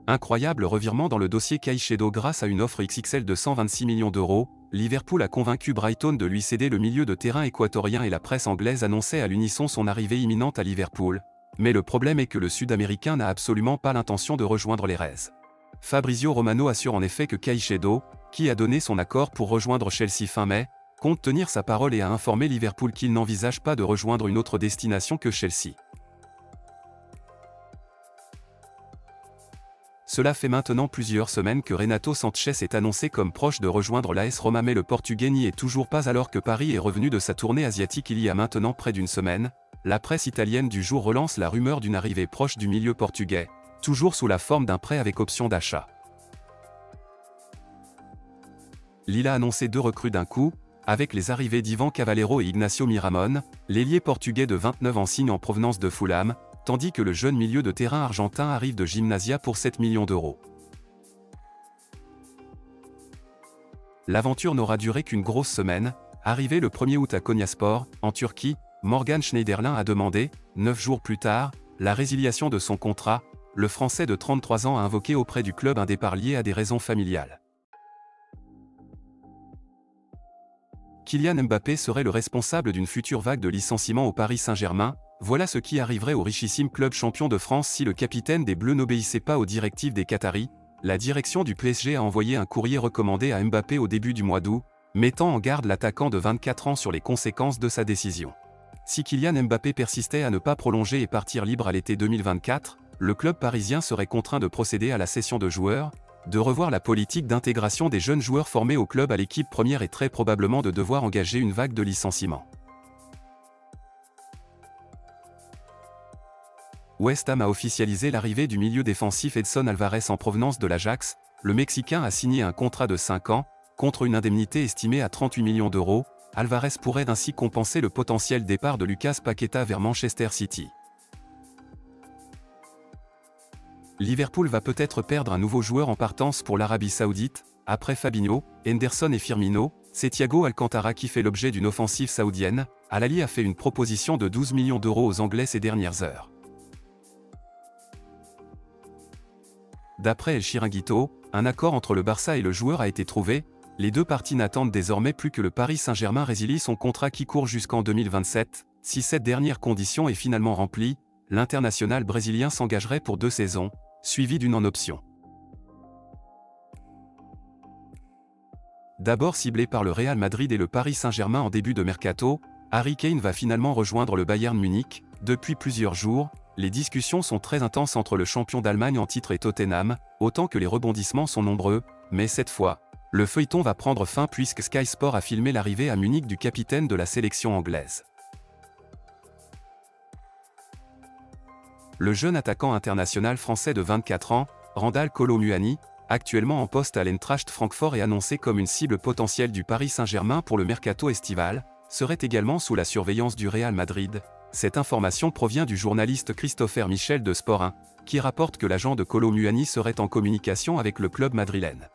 Incroyable revirement dans le dossier Caicedo grâce à une offre XXL de 126 millions d'euros, Liverpool a convaincu Brighton de lui céder le milieu de terrain équatorien et la presse anglaise annonçait à l'unisson son arrivée imminente à Liverpool. Mais le problème est que le Sud-Américain n'a absolument pas l'intention de rejoindre les Reds. Fabrizio Romano assure en effet que Caicedo, qui a donné son accord pour rejoindre Chelsea fin mai, compte tenir sa parole et a informé Liverpool qu'il n'envisage pas de rejoindre une autre destination que Chelsea. Cela fait maintenant plusieurs semaines que Renato Sanchez est annoncé comme proche de rejoindre l'AS Roma mais le Portugais n'y est toujours pas alors que Paris est revenu de sa tournée asiatique il y a maintenant près d'une semaine. La presse italienne du jour relance la rumeur d'une arrivée proche du milieu portugais, toujours sous la forme d'un prêt avec option d'achat. Lille a annoncé 2 recrues d'un coup, avec les arrivées d'Ivan Cavaleiro et Ignacio Miramon, l'ailier portugais de 29 ans signe en provenance de Fulham, tandis que le jeune milieu de terrain argentin arrive de Gimnasia pour 7 millions d'euros. L'aventure n'aura duré qu'une grosse semaine, arrivé le 1er août à Konyaspor, en Turquie, Morgan Schneiderlin a demandé, 9 jours plus tard, la résiliation de son contrat. Le Français de 33 ans a invoqué auprès du club un départ lié à des raisons familiales. Kylian Mbappé serait le responsable d'une future vague de licenciements au Paris Saint-Germain. Voilà ce qui arriverait au richissime club champion de France si le capitaine des Bleus n'obéissait pas aux directives des Qataris. La direction du PSG a envoyé un courrier recommandé à Mbappé au début du mois d'août, mettant en garde l'attaquant de 24 ans sur les conséquences de sa décision. Si Kylian Mbappé persistait à ne pas prolonger et partir libre à l'été 2024, le club parisien serait contraint de procéder à la cession de joueurs, de revoir la politique d'intégration des jeunes joueurs formés au club à l'équipe première et très probablement de devoir engager une vague de licenciements. West Ham a officialisé l'arrivée du milieu défensif Edson Alvarez en provenance de l'Ajax. Le Mexicain a signé un contrat de 5 ans, contre une indemnité estimée à 38 millions d'euros. Alvarez pourrait ainsi compenser le potentiel départ de Lucas Paqueta vers Manchester City. Liverpool va peut-être perdre un nouveau joueur en partance pour l'Arabie Saoudite. Après Fabinho, Henderson et Firmino, c'est Thiago Alcantara qui fait l'objet d'une offensive saoudienne. Al Ahly a fait une proposition de 12 millions d'euros aux Anglais ces dernières heures. D'après El Chiringuito, un accord entre le Barça et le joueur a été trouvé. Les deux parties n'attendent désormais plus que le Paris Saint-Germain résilie son contrat qui court jusqu'en 2027. Si cette dernière condition est finalement remplie, l'international brésilien s'engagerait pour 2 saisons, suivies d'une en option. D'abord ciblé par le Real Madrid et le Paris Saint-Germain en début de mercato, Harry Kane va finalement rejoindre le Bayern Munich. Depuis plusieurs jours, les discussions sont très intenses entre le champion d'Allemagne en titre et Tottenham, autant que les rebondissements sont nombreux, mais cette fois, le feuilleton va prendre fin puisque Sky Sport a filmé l'arrivée à Munich du capitaine de la sélection anglaise. Le jeune attaquant international français de 24 ans, Randal Kolo Muani, actuellement en poste à l'Eintracht Francfort et annoncé comme une cible potentielle du Paris Saint-Germain pour le mercato estival, serait également sous la surveillance du Real Madrid. Cette information provient du journaliste Christopher Michel de Sport 1, qui rapporte que l'agent de Kolo Muani serait en communication avec le club madrilène.